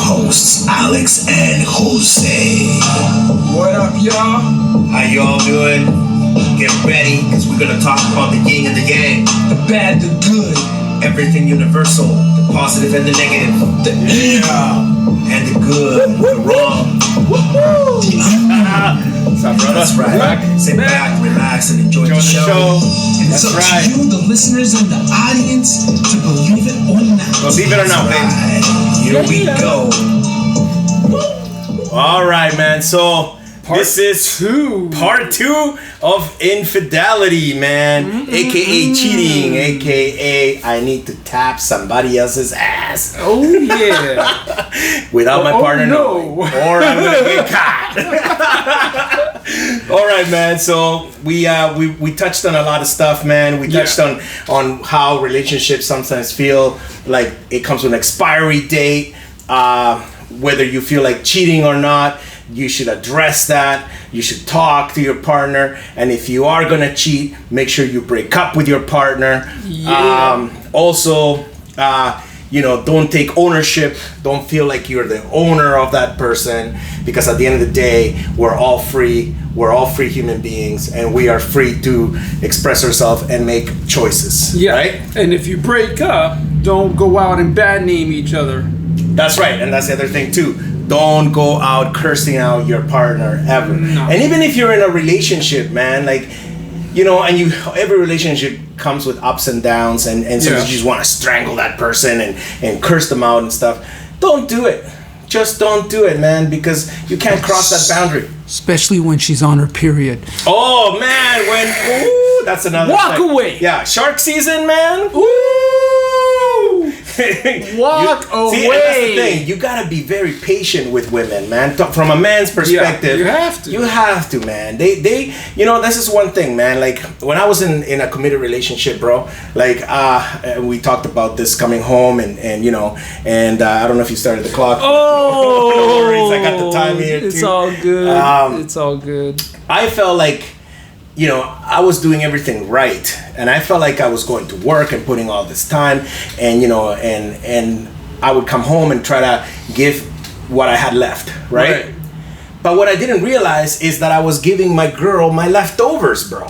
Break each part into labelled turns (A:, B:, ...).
A: hosts, Alex and Jose.
B: What up, y'all?
C: How y'all doing? Get ready, because we're going to talk about the yin and the yang.
B: The bad, the good.
C: Everything universal. The positive and the negative.
B: The evil.
C: And the good. The wrong. What's up, brother? That's right. Sit back, relax, and enjoy the show.
B: And it's up to you, the listeners and the audience, to believe it or not.
C: Believe it or not, baby. Here we go. All right, man. So this is part 2 of Infidelity, man. AKA cheating, AKA I need to tap somebody else's ass.
B: Oh, yeah.
C: Without my partner knowing. Or I'm going to get caught. All right, man. So we touched on a lot of stuff, man. We touched on how relationships sometimes feel like it comes with an expiry date. Whether you feel like cheating or not, you should address that. You should talk to your partner. And if you are going to cheat, make sure you break up with your partner. Also, don't take ownership. Don't feel like you're the owner of that person, because at the end of the day, we're all free. We're all free human beings, and we are free to express ourselves and make choices.
D: Yeah.
C: Right?
D: And if you break up, don't go out and bad name each other.
C: That's right. And that's the other thing too. Don't go out cursing out your partner ever. No. And even if you're in a relationship, man, like, every relationship comes with ups and downs, and sometimes you just want to strangle that person and curse them out and stuff. Don't do it. Just don't do it, man, because you can't cross that boundary.
D: Especially when she's on her period.
C: Oh, man, that's another
D: Walk
C: thing.
D: away.
C: Yeah, shark season, man.
D: Ooh. Walk away.
C: See, and that's the thing. You gotta be very patient with women, man. From a man's perspective,
D: you have to.
C: You have to, man. They, this is one thing, man. Like when I was in a committed relationship, bro. Like, we talked about this coming home, and I don't know if you started the clock.
D: Oh,
C: no worries. I got the time here.
D: It's
C: too.
D: all good. It's all good.
C: I felt like, I was doing everything right, and I felt like I was going to work and putting all this time, and and I would come home and try to give what I had left, right? But what I didn't realize is that I was giving my girl my leftovers, bro.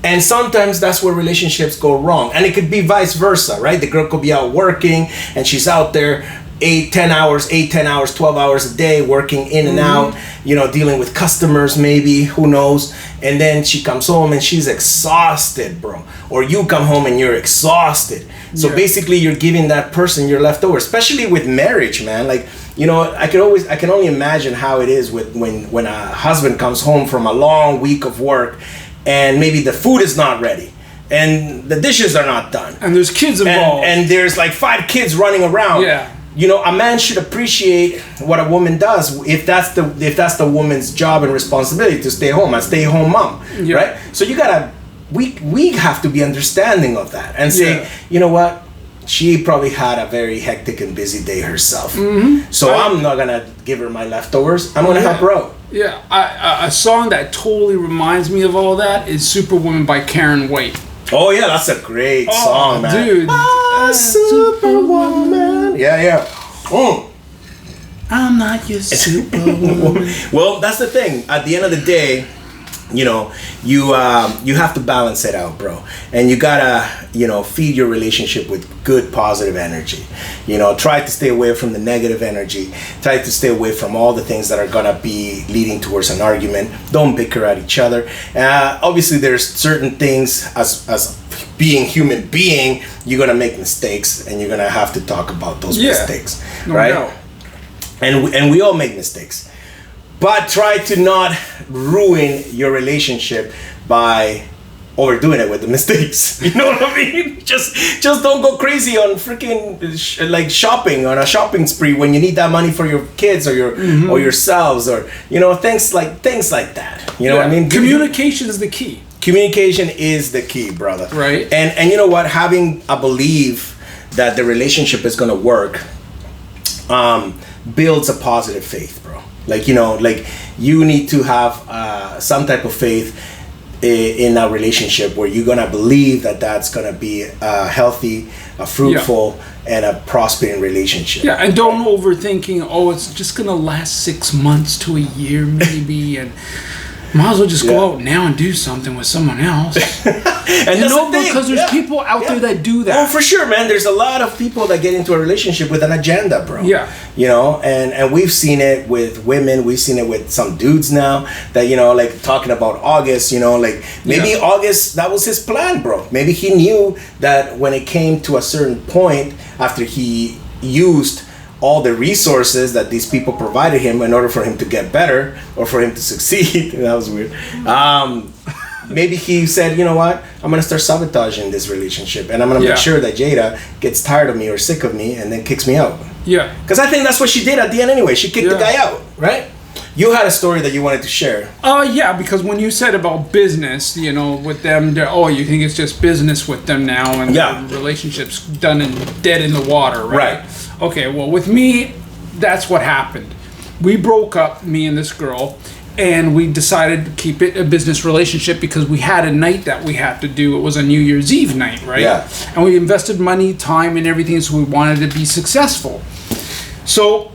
C: And sometimes that's where relationships go wrong, and it could be vice versa, right? The girl could be out working, and she's out there 8, 10 hours, 12 hours a day, working in and out, dealing with customers maybe, who knows. And then she comes home and she's exhausted, bro. Or you come home and you're exhausted. So basically you're giving that person your leftover, especially with marriage, man. Like, I can only imagine how it is when a husband comes home from a long week of work, and maybe the food is not ready, and the dishes are not done,
D: and there's kids involved,
C: and there's like 5 kids running around. A man should appreciate what a woman does if that's the woman's job and responsibility to stay home, a stay-home mom, right? So we have to be understanding of that and say, you know what, she probably had a very hectic and busy day herself, so I'm not gonna give her my leftovers. I'm gonna help her out.
D: Yeah, a song that totally reminds me of all that is "Superwoman" by Karen White.
C: Oh yeah, that's a great song, man.
D: Dude,
C: Superwoman. Yeah.
D: I'm not your superwoman.
C: Well, that's the thing. At the end of the day, you have to balance it out, bro. And you gotta, feed your relationship with good, positive energy. Try to stay away from the negative energy. Try to stay away from all the things that are gonna be leading towards an argument. Don't bicker at each other. Obviously, there's certain things as being human being, you're gonna make mistakes, and you're gonna have to talk about those mistakes, right? No. And we all make mistakes. But try to not ruin your relationship by overdoing it with the mistakes. You know what I mean? Just don't go crazy on freaking like shopping, on a shopping spree when you need that money for your kids or your or yourselves, or things like that. You know what I mean?
D: Communication is the key.
C: Communication is the key, brother.
D: Right.
C: And you know what? Having a belief that the relationship is gonna work builds a positive faith, bro. Like, you need to have some type of faith in a relationship where you're gonna believe that that's gonna be a healthy, a fruitful, and a prospering relationship.
D: Yeah, and don't overthinking. Oh, it's just gonna last 6 months to a year, maybe, and might as well just go out now and do something with someone else.
C: And
D: you
C: that's
D: know,
C: the thing.
D: because there's people out there that do that.
C: Oh, for sure, man. There's a lot of people that get into a relationship with an agenda, bro.
D: Yeah.
C: You know, and we've seen it with women. We've seen it with some dudes now that, you know, like talking about August, you know, like maybe August, that was his plan, bro. Maybe he knew that when it came to a certain point after he used all the resources that these people provided him in order for him to get better or for him to succeed. That was weird. Maybe he said, you know what, I'm gonna start sabotaging this relationship, and I'm gonna make sure that Jada gets tired of me or sick of me and then kicks me out.
D: Yeah.
C: Because I think that's what she did at the end anyway. She kicked the guy out, right? You had a story that you wanted to share.
D: Yeah, because when you said about business, you know, with them, you think it's just business with them now, and the relationship's done and dead in the water, right? Okay, well, with me, that's what happened. We broke up, me and this girl, and we decided to keep it a business relationship because we had a night that we had to do. It was a New Year's Eve night, right?
C: Yeah.
D: And we invested money, time, and everything, so we wanted to be successful. So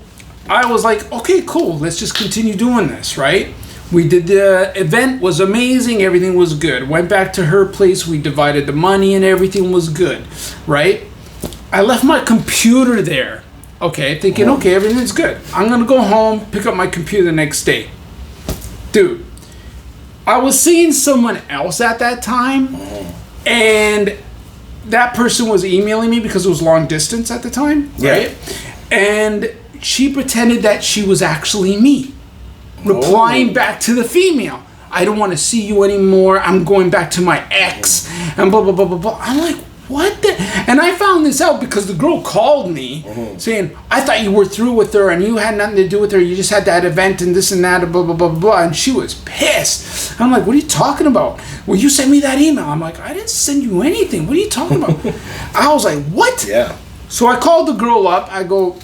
D: I was like, okay, cool, let's just continue doing this, right? We did the event, was amazing, everything was good. Went back to her place, we divided the money and everything was good, right? I left my computer there, okay, thinking, okay, everything's good. I'm gonna go home, pick up my computer the next day. Dude, I was seeing someone else at that time, and that person was emailing me because it was long distance at the time, right? And she pretended that she was actually me, replying back to the female. I don't want to see you anymore. I'm going back to my ex, and blah, blah, blah, blah, blah. I'm like, what the? And I found this out because the girl called me saying, I thought you were through with her and you had nothing to do with her. You just had that event and this and that, and blah, blah, blah, blah. And she was pissed. I'm like, what are you talking about? Well, you sent me that email. I'm like, I didn't send you anything. What are you talking about? I was like, what?
C: Yeah.
D: So I called the girl up. I go,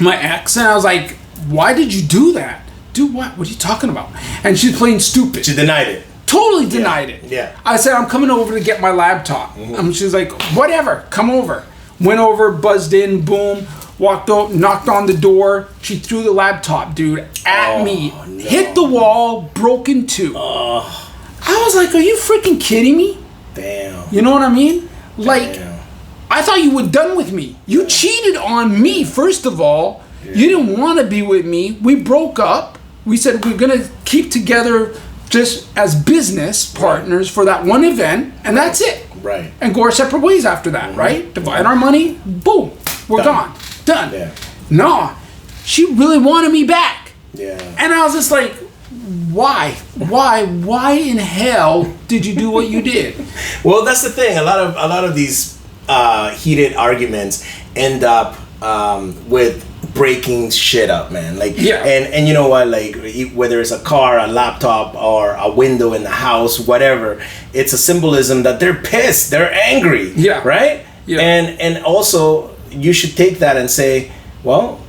D: my ex, and I was like, why did you do that? Do what? What are you talking about? And she's playing stupid.
C: She denied it.
D: Totally denied it.
C: Yeah.
D: I said, I'm coming over to get my laptop. And she's like, whatever, come over. Went over, buzzed in, boom, walked out, knocked on the door. She threw the laptop, dude, at me. No. Hit the wall, broke in two. I was like, are you freaking kidding me?
C: Damn.
D: You know what I mean? Like, I thought you were done with me. You cheated on me, first of all. You didn't want to be with me. We broke up. We said we're going to keep together just as business partners for that one event, and that's it.
C: Right.
D: And go our separate ways after that, right? Divide our money, boom, we're gone. Done.
C: Yeah.
D: No, she really wanted me back.
C: Yeah.
D: And I was just like, why? Why in hell did you do what you did?
C: Well, that's the thing. A lot of these heated arguments end up with breaking shit up, man. Like, and you know what, like, whether it's a car, a laptop, or a window in the house, whatever, it's a symbolism that they're pissed, they're angry, right? And also you should take that and say, well,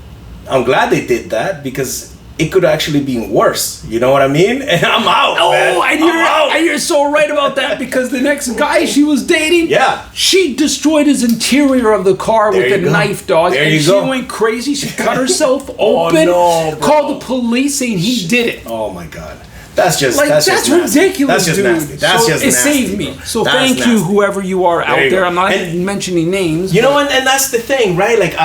C: I'm glad they did that because it could actually be worse. You know what I mean? And I'm out.
D: And you're so right about that because the next guy she was dating, she destroyed his interior of the car with a knife, dog.
C: There
D: and
C: you
D: she
C: go.
D: went crazy. She cut herself open.
C: No,
D: called the police saying he did it.
C: Oh my God. That's just
D: like
C: that's
D: ridiculous,
C: that's just
D: dude.
C: nasty. That's
D: so
C: just
D: it
C: nasty,
D: saved me.
C: bro.
D: So
C: that's
D: thank
C: nasty.
D: you, whoever you are out there. I'm not mentioning names.
C: You know, and that's the thing, right? Like,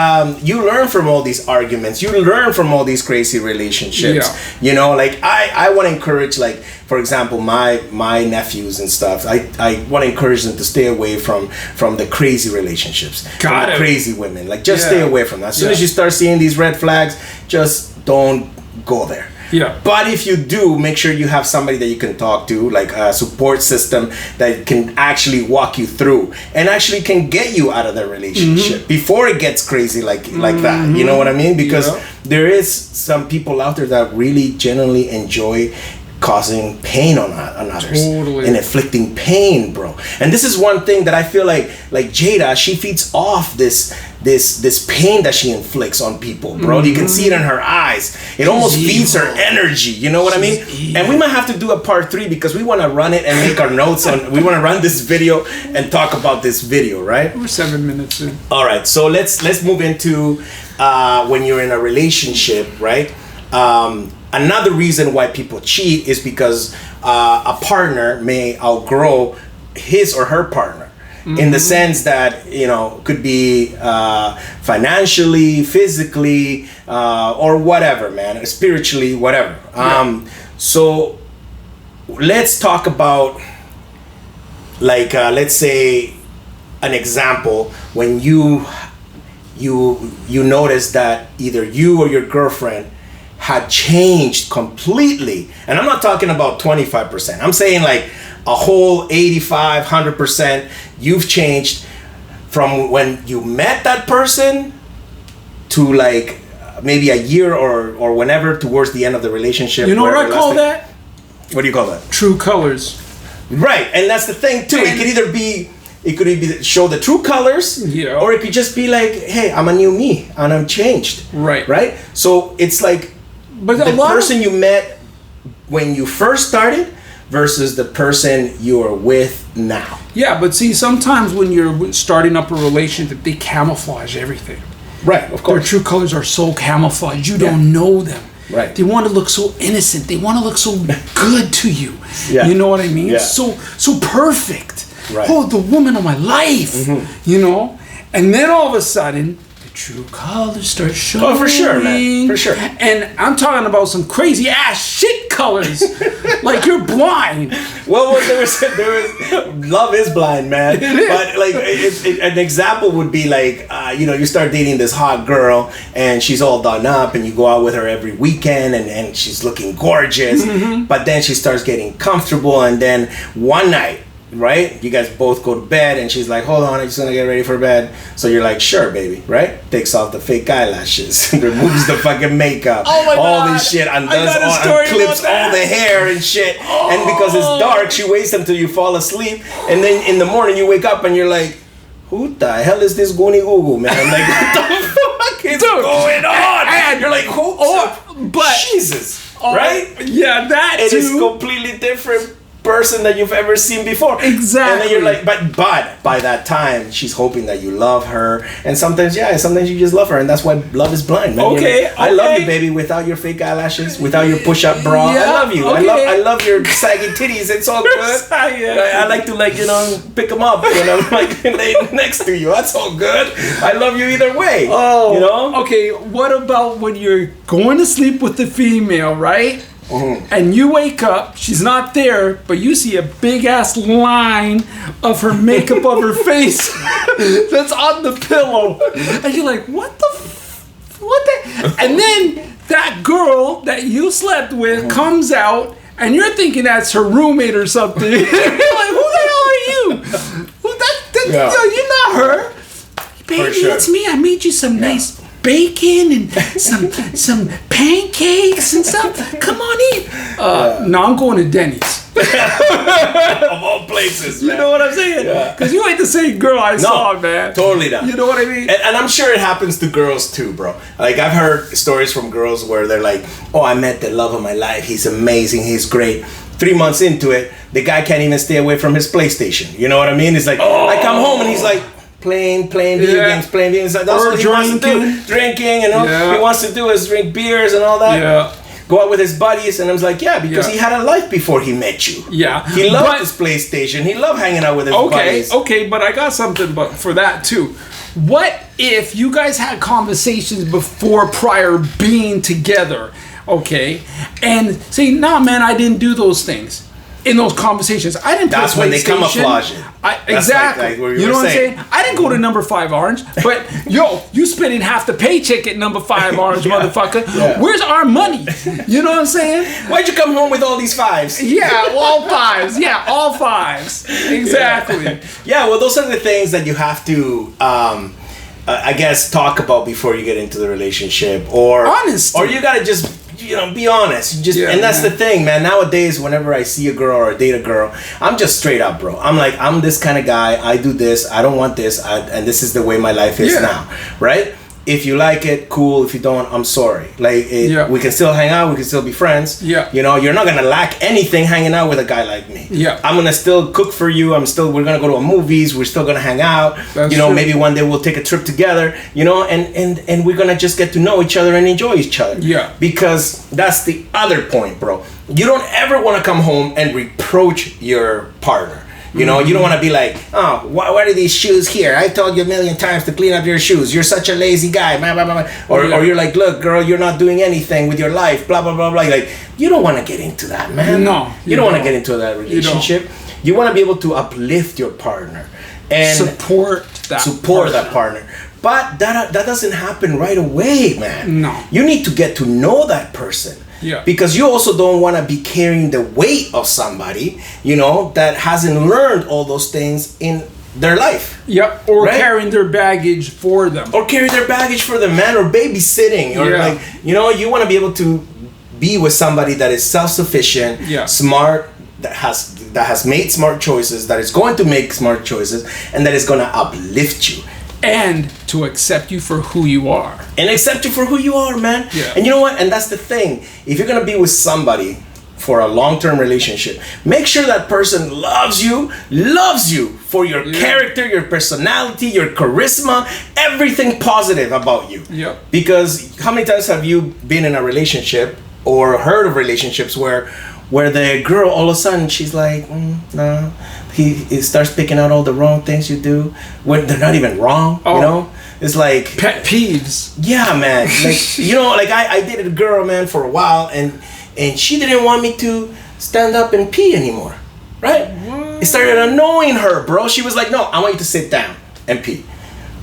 C: you learn from all these arguments. You learn from all these crazy relationships. You know, like I want to encourage, like, for example, my nephews and stuff. I want to encourage them to stay away from the crazy relationships, from the crazy women. Like, just stay away from that. As soon as you start seeing these red flags, just don't go there.
D: Yeah.
C: But if you do, make sure you have somebody that you can talk to, like a support system that can actually walk you through and actually can get you out of the relationship before it gets crazy like that. You know what I mean? Because there is some people out there that really genuinely enjoy causing pain on others
D: Totally.
C: and inflicting pain, bro. And this is one thing that I feel like Jada, she feeds off this pain that she inflicts on people, bro. You can see it in her eyes. It almost feeds her energy. You know what I mean? And we might have to do a part 3 because we want to run it and make our notes on. We want to run this video and talk about this video, right?
D: We're 7 minutes in.
C: All right, so let's move into when you're in a relationship, right? Another reason why people cheat is because a partner may outgrow his or her partner, in the sense that, you know, could be financially, physically, or whatever, man, spiritually, whatever. So let's talk about, like, let's say an example when you notice that either you or your girlfriend had changed completely. And I'm not talking about 25%. I'm saying like a whole 85, 100%. You've changed from when you met that person to like maybe a year or whenever towards the end of the relationship.
D: You know what I call that?
C: What do you call that?
D: True colors.
C: Right. And that's the thing too. It could either show the true colors, or it could just be like, hey, I'm a new me and I'm changed. Right? So it's like, but the person you met when you first started versus the person you're with now.
D: Yeah, but see, sometimes when you're starting up a relationship, they camouflage everything.
C: Right, of course.
D: Their true colors are so camouflaged. You don't know them.
C: Right.
D: They want to look so innocent. They want to look so good to you.
C: Yeah.
D: You know what I mean?
C: Yeah.
D: So perfect.
C: Right.
D: Oh, the woman of my life. You know? And then all of a sudden, true colors start showing.
C: Oh, for sure, man. For sure.
D: And I'm talking about some crazy ass shit colors. Like you're blind.
C: Well, there was love is blind, man. But like an example would be like, you start dating this hot girl and she's all done up and you go out with her every weekend and she's looking gorgeous. But then she starts getting comfortable and then one night, right? You guys both go to bed and she's like, hold on, I'm just gonna get ready for bed. So you're like, sure, baby, right? Takes off the fake eyelashes, removes the fucking makeup, all this shit, clips all the hair and shit. And because it's dark, she waits until you fall asleep. And then in the morning you wake up and you're like, who the hell is this Goonie Goo man? I'm like, what the fuck is going on? And you're like, Jesus, right?
D: Yeah, that
C: it
D: too.
C: is completely different person that you've ever seen before.
D: Exactly.
C: And then you're like, but by that time she's hoping that you love her, and sometimes you just love her, and that's why love is blind, man.
D: Okay,
C: I love you, baby, without your fake eyelashes, without your push-up bra.
D: Yeah,
C: I love you.
D: okay.
C: I love your saggy titties. It's all good. I like to pick them up when I'm like laying next to you. That's all good. I love you either way.
D: Oh, okay. What about when you're going to sleep with the female, right? And you wake up, she's not there, but you see a big ass line of her makeup of her face that's on the pillow, and you're like, what the? And then that girl that you slept with comes out, and you're thinking that's her roommate or something. You're like, who the hell are you? You're not her, baby. It's me. I made you some nice bacon and some pancakes and stuff. Come on in. No, I'm going to Denny's.
C: Of all places, man.
D: You know what I'm saying? Because you ain't the same girl I saw, man.
C: Totally not.
D: You know what I mean?
C: And I'm sure it happens to girls too, bro. Like, I've heard stories from girls where they're like, oh, I met the love of my life. He's amazing. He's great. 3 months into it, the guy can't even stay away from his PlayStation. You know what I mean? It's like, I come home and he's like, playing video games, playing games. That's what he wants to do. Drinking and all he wants to do is drink beers and all that.
D: Yeah.
C: Go out with his buddies, and I was like, because he had a life before he met you.
D: Yeah.
C: He loved his PlayStation. He loved hanging out with his buddies.
D: Okay, but I got something for that too. What if you guys had conversations prior being together, okay, and say, nah, man, I didn't do those things. In those conversations, I didn't.
C: That's when they camouflage it.
D: Exactly.
C: Like what
D: you know what I'm
C: saying.
D: saying? I didn't go to number 5 Orange, but you spending half the paycheck at number 5 Orange, motherfucker. Yeah. Where's our money? You know what I'm saying?
C: Why'd you come home with all these 5s?
D: Yeah, all 5s. Yeah, all 5s. Exactly.
C: Yeah. Well, those are the things that you have to, I guess, talk about before you get into the relationship, or
D: honesty.
C: or you gotta just. be honest. And that's the thing, man. Nowadays, whenever I see a girl or date a girl, I'm just straight up, bro. I'm like, I'm this kind of guy. I do this. I don't want this. And this is the way my life is now, right? If you like it, cool. If you don't, I'm sorry. Like, we can still hang out. We can still be friends.
D: Yeah.
C: You're not gonna lack anything hanging out with a guy like me.
D: Yeah.
C: I'm gonna still cook for you. We're gonna go to movies. We're still gonna hang out.
D: That's true.
C: Maybe one day we'll take a trip together. And we're gonna just get to know each other and enjoy each other.
D: Yeah.
C: Because that's the other point, bro. You don't ever want to come home and reproach your partner. You don't want to be like, oh, why are these shoes here? I told you a million times to clean up your shoes. You're such a lazy guy. Blah, blah, blah. Or you're like, look, girl, you're not doing anything with your life. Blah, blah, blah, blah. Like, you don't want to get into that, man.
D: No.
C: You don't want to get into that relationship. You want to be able to uplift your partner. And
D: support that
C: partner. But that doesn't happen right away, man.
D: No.
C: You need to get to know that person.
D: Yeah.
C: Because you also don't want to be carrying the weight of somebody, that hasn't learned all those things in their life.
D: Yep. Or carrying their baggage for them.
C: Or carry their baggage for them, man. Or babysitting. Or you want to be able to be with somebody that is self-sufficient, smart, that has made smart choices, that is going to make smart choices, and that is going to uplift you.
D: And to accept you for who you are.
C: And accept you for who you are, man.
D: Yeah.
C: And you know what? And that's the thing. If you're going to be with somebody for a long-term relationship, make sure that person loves you for your character, your personality, your charisma, everything positive about you.
D: Yeah.
C: Because how many times have you been in a relationship or heard of relationships where the girl all of a sudden she's like, no, he starts picking out all the wrong things you do when they're not even wrong, It's like
D: pet peeves.
C: Yeah, man. Like, I dated a girl, man, for a while, and she didn't want me to stand up and pee anymore, right? What? It started annoying her, bro. She was like, no, I want you to sit down and pee.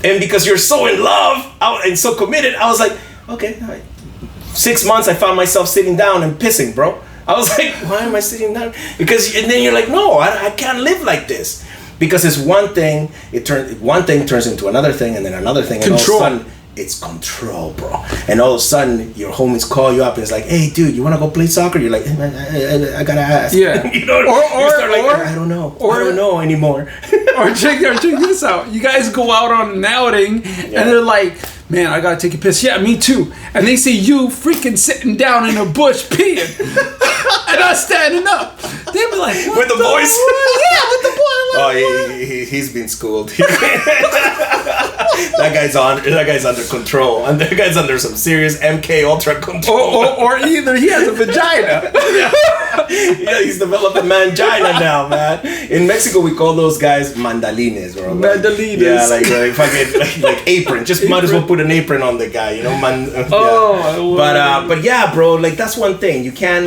C: And because you're so in love and so committed, I was like, okay, all right. 6 months, I found myself sitting down and pissing, bro. I was like, why am I sitting down? And then you're like, no, I can't live like this. Because it's one thing turns into another thing, and then another thing, and
D: control.
C: all of a sudden it's control, bro. And all of a sudden your homies call you up and it's like, hey, dude, you want to go play soccer? You're like, I gotta ask.
D: Yeah.
C: You start like, I don't know. I don't know anymore.
D: or check this out. You guys go out on an outing and they're like, man, I gotta take a piss. Yeah, me too. And they see you freaking sitting down in a bush peeing. And us standing up. They'd be like,
C: with the boys?
D: Yeah, with the boy.
C: Oh, he's been schooled. That guy's under control. And that guy's under some serious MK Ultra control.
D: Or either he has a vagina.
C: Yeah, he's developed a mangina now, man. In Mexico, we call those guys mandalines, bro.
D: Mandalines.
C: Yeah, like fucking like apron. Just might as well put an apron on the guy, But yeah, bro. Like that's one thing. You can't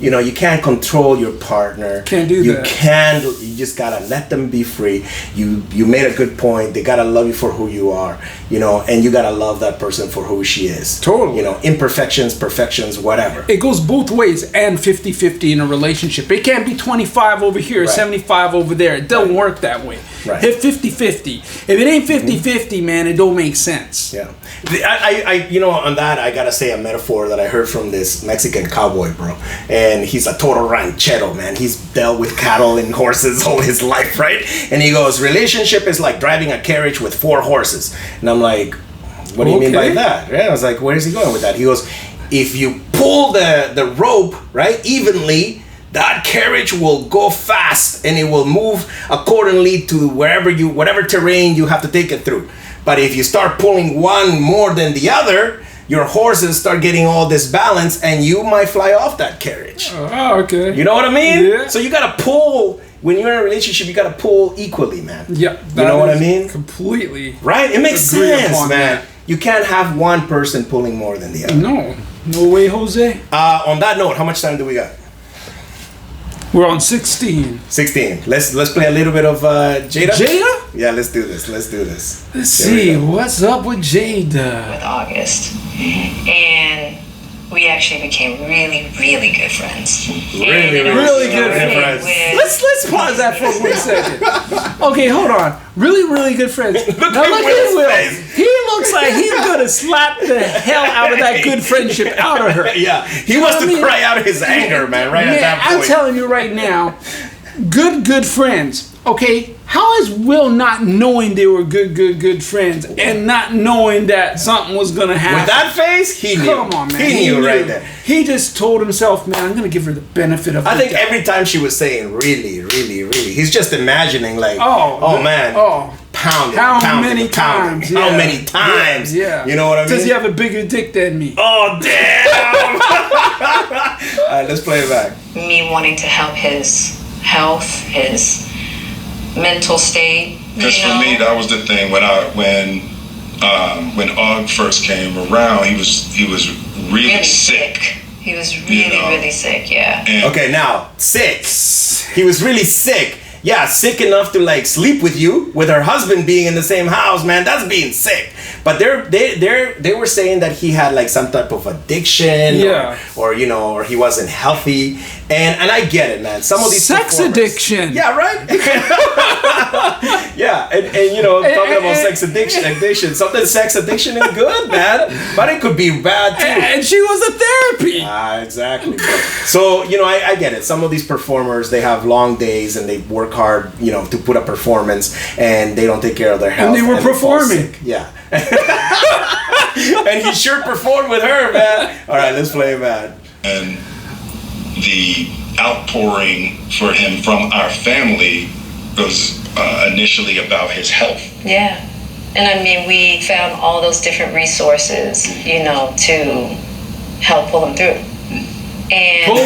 C: you can't control your partner.
D: Can't do that.
C: You just gotta let them be free. You made a good point. They gotta love you for who you are, and you gotta love that person for who she is.
D: Totally.
C: Imperfections, perfections, whatever.
D: It goes both ways, and 50-50 in a relationship. It can't be 25 over here, 75 over there. It doesn't work that way.
C: Right.
D: Hit 50-50. If it ain't 50-50, man, it don't make sense.
C: Yeah. On that, I gotta say a metaphor that I heard from this Mexican cowboy, bro. And he's a total ranchero, man. He's dealt with cattle and horses all his life, right? And he goes, relationship is like driving a carriage with 4 horses. And I'm like, what do you mean by that? Yeah, I was like, where is he going with that? He goes, if you pull the rope, right, evenly, that carriage will go fast and it will move accordingly to whatever terrain you have to take it through. But if you start pulling one more than the other, your horses start getting all this balance and you might fly off that carriage.
D: Oh, okay.
C: You know what I mean?
D: Yeah.
C: So you gotta pull, when you're in a relationship, you gotta pull equally, man.
D: Yeah.
C: You know what I mean?
D: Completely.
C: Right? It makes sense, man.
D: That.
C: You can't have one person pulling more than the other.
D: No way, Jose.
C: On that note, how much time do we got?
D: We're on 16.
C: 16. Let's play a little bit of Jada.
D: Jada?
C: Yeah, let's do this. Let's
D: see what's up with Jada.
E: With August, and we actually became really, really good friends.
C: Really good friends.
D: Let's pause that for 1 second. Okay, hold on. Really, really good friends.
C: Look at Will's face.
D: He looks like he's gonna to slap the hell out of that good friendship out of her.
C: Yeah, he wants to cry out his anger, man. Right at that point.
D: I'm telling you right now, good friends. Okay, how is Will not knowing they were good friends and not knowing that something was gonna happen?
C: With that face, he knew.
D: Come on, man.
C: He knew right there.
D: He just told himself, man, I'm gonna give her the benefit of.
C: I think every time she was saying really, he's just imagining like, man, pound
D: many times?
C: How many times?
D: Yeah.
C: You know what I mean?
D: Does he have a bigger dick than me?
C: Oh damn! All right, let's play it back.
E: Me wanting to help his health, his mental state.
F: Because for me, that was the thing when Og first came around, he was really sick.
E: He was really sick. Yeah.
F: And
C: okay, now sick. He was really sick. Yeah, sick enough to like sleep with you, with her husband being in the same house, man. That's being sick. But they were saying that he had like some type of addiction, or you know, or he wasn't healthy. And I get it, man. Some of these
D: sex addiction.
C: Yeah, right. Yeah, and you know, talking about sex addiction. Something sex addiction is good, man, but it could be bad too.
D: And she was a therapy.
C: Exactly. So you know, I get it. Some of these performers, they have long days and they work hard, you know, to put up performance, and they don't take care of their health.
D: And they were performing.
C: Yeah. And he sure performed with her, man. All right, let's play it, man.
F: And the outpouring for him from our family was initially about his health.
E: Yeah. And I mean, we found all those different resources, you know, to help pull him through. And
D: pull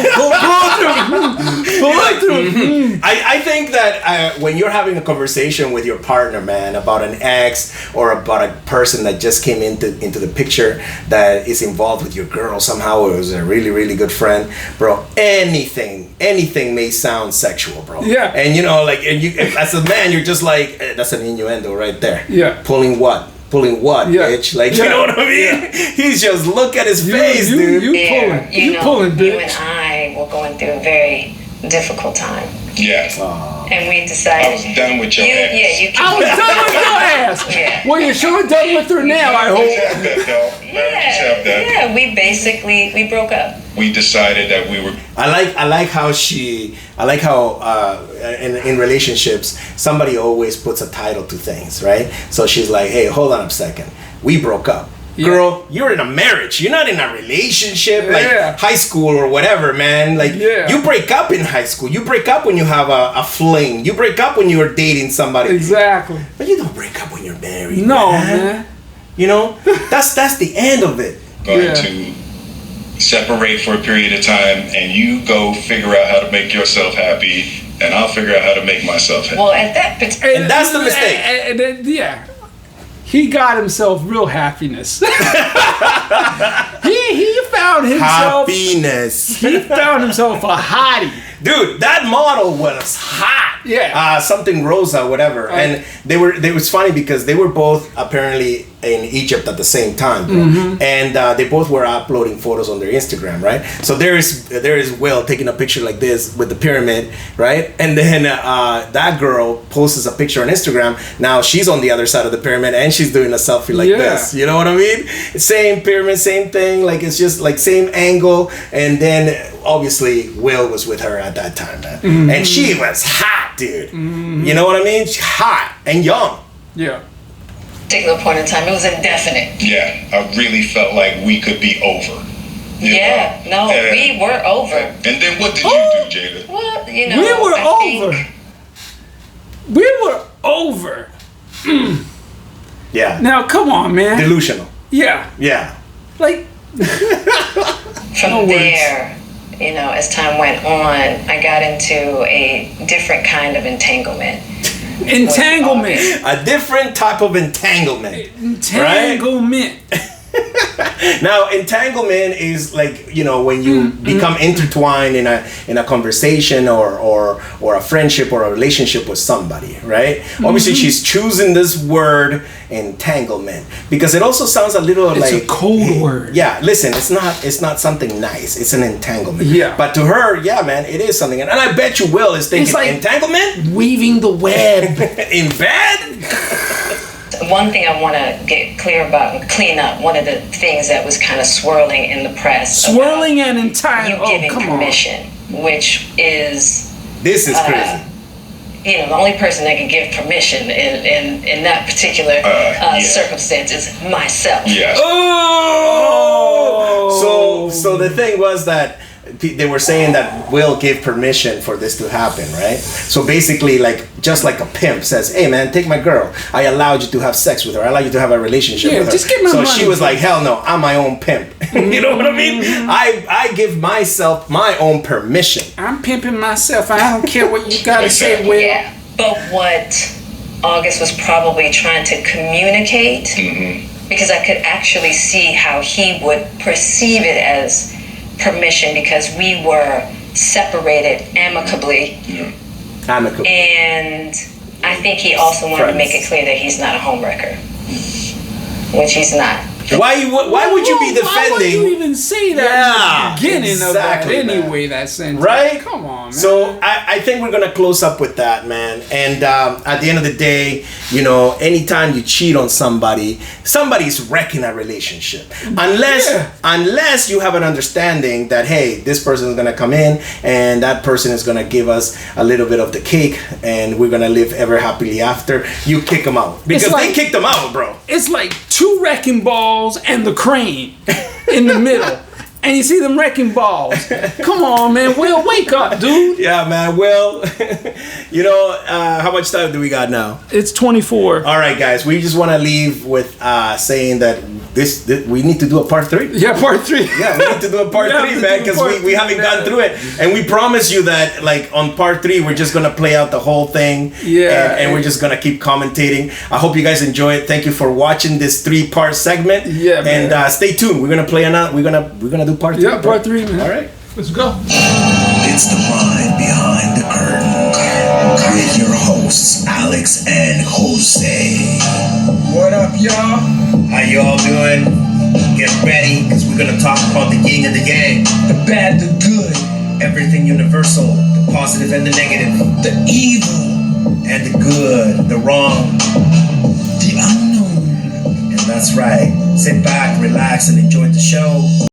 D: through.
C: I think that when you're having a conversation with your partner, man, about an ex or about a person that just came into the picture that is involved with your girl somehow, or is a really good friend, bro, anything may sound sexual, bro.
D: Yeah.
C: And you know, like, and you as a man, you're just like, that's an innuendo right there.
D: Yeah.
C: Pulling what, bitch? Like, you know what I mean? Yeah. He's just, look at his face, dude.
D: You pulling, bitch.
E: You and I were going through a very difficult time.
F: Yeah.
E: And we decided.
F: I was done with your ass.
E: Yeah,
D: I was done with your ass.
E: Yeah.
D: Well, you're sure done with her now, I hope.
E: Yeah, we broke up.
F: We decided that we were.
C: I like how in relationships somebody always puts a title to things, right? So she's like, hey, hold on a second, we broke up. Yeah. Girl, you're in a marriage. You're not in a relationship like high school or whatever, man. Like, you break up in high school. You break up when you have a fling. You break up when you're dating somebody.
D: Exactly.
C: But you don't break up when you're married.
D: No, man.
C: You know, that's the end of it.
F: Going to separate for a period of time, and you go figure out how to make yourself happy, and I'll figure out how to make myself happy.
E: Well, at that particular...
C: And that's the mistake.
D: He got himself real happiness. he found himself
C: happiness.
D: He found himself a hottie.
C: Dude, that model was hot.
D: Yeah.
C: Something Rosa, whatever. And they was funny because they were both apparently in Egypt at the same time, bro. Mm-hmm. And they both were uploading photos on their Instagram, right? So there is Will taking a picture like this with the pyramid, right? And then that girl posts a picture on Instagram. Now she's on the other side of the pyramid and she's doing a selfie like this. You know what I mean? Same pyramid, same thing. Like, it's just like same angle. And then obviously Will was with her at that time, man. Mm-hmm. And she was hot, dude. Mm-hmm. You know what I mean? Hot and young.
D: Yeah.
E: Particular point in time, it was indefinite.
F: Yeah, I really felt like we could be over.
E: We were over.
F: And then what did you do, Jada?
E: Well, you know,
D: we were over.
C: Yeah.
D: Now, come on, man.
C: Delusional.
D: Yeah.
C: Yeah.
D: Like,
E: from there, you know, as time went on, I got into a different kind of entanglement.
D: Entanglement.
C: A different type of entanglement.
D: Entanglement.
C: Right? Now, entanglement is like, you know, when you become intertwined in a conversation or a friendship or a relationship with somebody, right? Obviously, she's choosing this word entanglement because it also sounds a little
D: it's a cold word.
C: Yeah, listen, it's not something nice. It's an entanglement.
D: Yeah.
C: But to her, yeah, man, it is something. And I bet you Will is thinking,
D: like
C: entanglement?
D: Weaving the web.
C: In bed?
E: one thing I want to get clear about and clean up, one of the things that was kind of swirling in the press.
D: Swirling and entire.
E: You giving permission, which is.
C: This is crazy.
E: You know, the only person that can give permission in that particular circumstance is myself.
F: Yeah.
C: Oh! So the thing was that they were saying that Will gave permission for this to happen, right? So basically, like, just like a pimp says, hey man, take my girl. I allowed you to have sex with her. I allowed you to have a relationship with her.
D: Just give me
C: so
D: money.
C: she was like, hell no, I'm my own pimp. You know what I mean? I give myself my own permission.
D: I'm pimping myself. I don't care what you gotta say, Will.
E: Yeah, but what August was probably trying to communicate, because I could actually see how he would perceive it as permission, because we were separated amicably.
C: Amicably.
E: And I think he also wanted to make it clear that he's not a homewrecker, which he's not.
C: Why would you be defending?
D: Why would you even say that in the beginning of that anyway, that sentence?
C: Right?
D: Come on, man.
C: So I think we're going to close up with that, man. And at the end of the day, you know, anytime you cheat on somebody, somebody's wrecking a relationship. Unless you have an understanding that, hey, this person is going to come in and that person is going to give us a little bit of the cake and we're going to live ever happily after, you kick them out. Because they kicked them out, bro.
D: It's like two wrecking balls and the crane in the middle. And you see them wrecking balls. Come on, man. Will, wake up, dude.
C: Yeah, man. Well, you know, how much time do we got now?
D: It's 24.
C: All right, guys. We just want to leave with saying that this we need to do a part 3.
D: Yeah, part 3.
C: Yeah, we need to do a part 3, man, because we haven't gone through it. And we promise you that, like, on part 3, we're just going to play out the whole thing.
D: Yeah.
C: And we're just going to keep commentating. I hope you guys enjoy it. Thank you for watching this 3-part segment.
D: Yeah, man.
C: And stay tuned. We're going to play another. We're going to do part 3.
D: Yeah, part 3, man.
C: All right.
D: Let's go.
A: It's the mind behind the curtain with your hosts Alex and Jose.
B: What up, y'all?
C: How y'all doing? Get ready, because we're going to talk about the yin and the yang.
B: The bad, the good,
C: Everything universal. The positive and the negative.
B: the evil,
C: And the good, the wrong.
B: the unknown.
C: And that's right. Sit back, relax, and enjoy the show.